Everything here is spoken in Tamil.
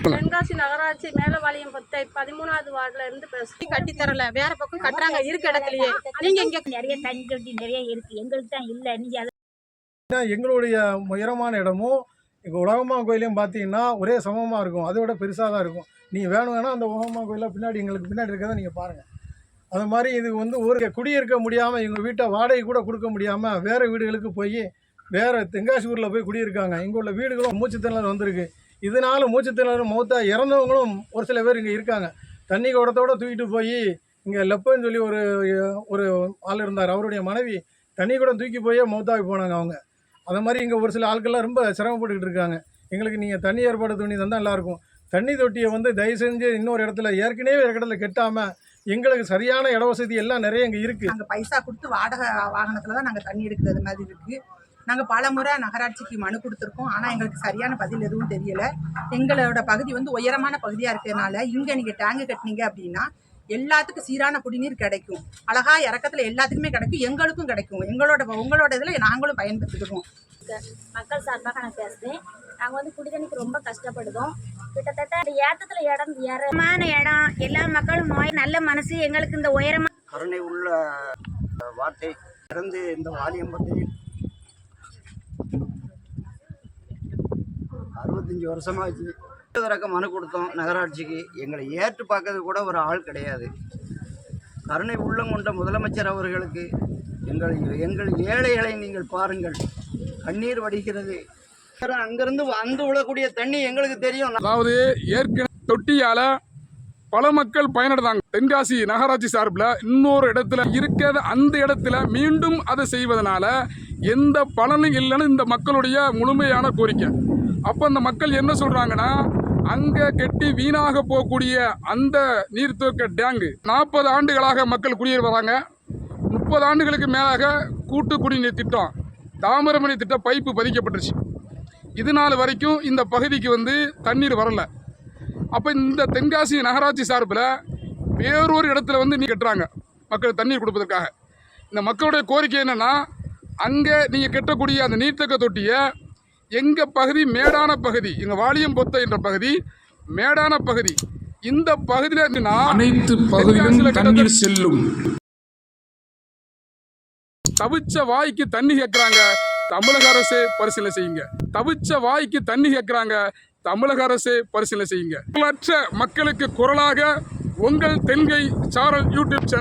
சொல்லுங்க. தென்காசி நகராட்சி மேலபாளையம் 13வது வார்டுல இருந்து பேசுறோம். கட்டி தரல, வேற பக்கம் கட்டுறாங்க இருக்க இடத்துலயே. நீங்க இங்க நிறைய தண்ணி தொட்டி நிறைய இருக்கு, எங்களுக்கு தான் இல்லை. நீங்க எங்களுடைய உயரமான இடமும் இங்கே உலகம்மா கோயிலையும் பார்த்தீங்கன்னா ஒரே சமமாக இருக்கும், அதை விட பெருசாக தான் இருக்கும். நீங்கள் வேணும்னா அந்த உலகம்மா கோயிலில் பின்னாடி எங்களுக்கு பின்னாடி இருக்கிறத நீங்கள் பாருங்கள். அது மாதிரி இது ஒரு குடியிருக்க முடியாமல் எங்கள் வீட்டை வாடகை கூட கொடுக்க முடியாமல் வேறு வீடுகளுக்கு போய் வேறு தென்காசி ஊரில் போய் குடியிருக்காங்க. இங்கே உள்ள வீடுகளும் மூச்சுத்திணறல் வந்திருக்கு. இதனால மூச்சுத்திணறல் மௌத்தா இறந்தவங்களும் ஒரு சில பேர் இங்கே இருக்காங்க. தண்ணி குடத்தோடு தூக்கிட்டு போய் இங்கே லெப்பன்னு சொல்லி ஒரு ஆள் இருந்தார், அவருடைய மனைவி தண்ணி குடம் தூக்கி போய் மௌத்தாகி போனாங்க அவங்க. அது மாதிரி இங்கே ஒரு சில ஆட்கள்லாம் ரொம்ப சிரமப்பட்டுக்கிட்டு இருக்காங்க. எங்களுக்கு நீங்கள் தண்ணி ஏற்பாடு பண்ணி தந்தால் நல்லாயிருக்கும். தண்ணி தொட்டியை தயவு செஞ்சு இன்னொரு இடத்துல ஏற்கனவே ஒரு இடத்துல கெட்டாமல் எங்களுக்கு சரியான இட வசதி எல்லாம் நிறைய இங்கே இருக்குது. நாங்கள் பைசா கொடுத்து வாடகை வாகனத்தில் தான் நாங்கள் தண்ணி எடுக்கிறது மாதிரி இருக்குது. நாங்கள் பல முறை நகராட்சிக்கு மனு கொடுத்துருக்கோம், ஆனால் எங்களுக்கு சரியான பதில் எதுவும் தெரியலை. எங்களோட பகுதி உயரமான பகுதியாக இருக்கிறதுனால இங்கே நீங்கள் டேங்கு கட்டினீங்க அப்படின்னா எல்லாத்துக்கும் சீரான குடிநீர் கிடைக்கும். அழகா இறக்கத்தில் எல்லாத்துக்குமே கிடைக்கும், எங்களுக்கும் கிடைக்கும். உங்களோட இதில் நாங்களும் பயன்படுத்திக்கிறோம். மக்கள் சார்பாக நான் பேசுகிறேன். நாங்கள் குடிதண்ணிக்கு ரொம்ப கஷ்டப்படுதோம். கிட்டத்தட்ட ஏற்றத்தில் ஏறமான இடம், எல்லா மக்களும் நல்ல மனசு. எங்களுக்கு இந்த உயரமான கருணை உள்ள வார்த்தை இறந்து இந்த வாலியம்பத்தில் 65 வருஷமாச்சு. திறக்க மனு கொடுத்தோம் நகராட்சிக்கு. எங்களை ஏற்று பார்க்கறது கூட ஒரு ஆள் கிடையாது. கருணை உள்ளம் கொண்ட முதலமைச்சர் அவர்களுக்கு எங்கள் ஏழைகளை நீங்கள் பாருங்கள், கண்ணீர் வடிக்கிறது. அங்கிருந்து வந்து விடக்கூடிய தண்ணி எங்களுக்கு தெரியும். அதாவது ஏற்கனவே தொட்டியால பல மக்கள் பயனடைந்தாங்க. தென்காசி நகராட்சி சார்பில் இன்னொரு இடத்துல இருக்கிற அந்த இடத்துல மீண்டும் அதை செய்வதனால எந்த பலனும் இல்லைன்னு இந்த மக்களுடைய முழுமையான கோரிக்கை. அப்போ அந்த மக்கள் என்ன சொல்றாங்கன்னா, அங்கே கெட்டி வீணாக போகக்கூடிய அந்த நீர்த்தேக்க டேங்கு 40 ஆண்டுகளாக மக்கள் குடியேறி வராங்க. 30 ஆண்டுகளுக்கு மேலாக கூட்டு குடிநீர் திட்டம், தாமிரபரணி திட்டம் பைப்பு பதிக்கப்பட்டுருச்சு. இது நாள் வரைக்கும் இந்த பகுதிக்கு தண்ணீர் வரல. அப்போ இந்த தென்காசி நகராட்சி சார்பில் வேறொரு இடத்துல நீர் கட்டுறாங்க மக்கள் தண்ணீர் கொடுப்பதற்காக. இந்த மக்களுடைய கோரிக்கை என்னென்னா, அங்கே நீங்கள் கட்டக்கூடிய அந்த நீர்த்தக்க தொட்டியை எங்கள் பகுதி மேடான பகுதி, எங்கள் வாலியம்பொத்தை என்ற பகுதி மேடான பகுதி, இந்த பகுதியில் அனைத்து பகுதியிலும் தண்ணீர் செல்லும். தவிச்ச வாய்க்கு தண்ணி கேட்குறாங்க, தமிழக அரசு பரிசீலனை செய்யுங்க. தவிச்ச வாய்க்கு தண்ணி கேட்குறாங்க, தமிழக அரசு பரிசீலனை செய்யுங்க. மக்களுக்கு குரலாக உங்கள் தென்கை சாரல் யூடியூப் சேனல்.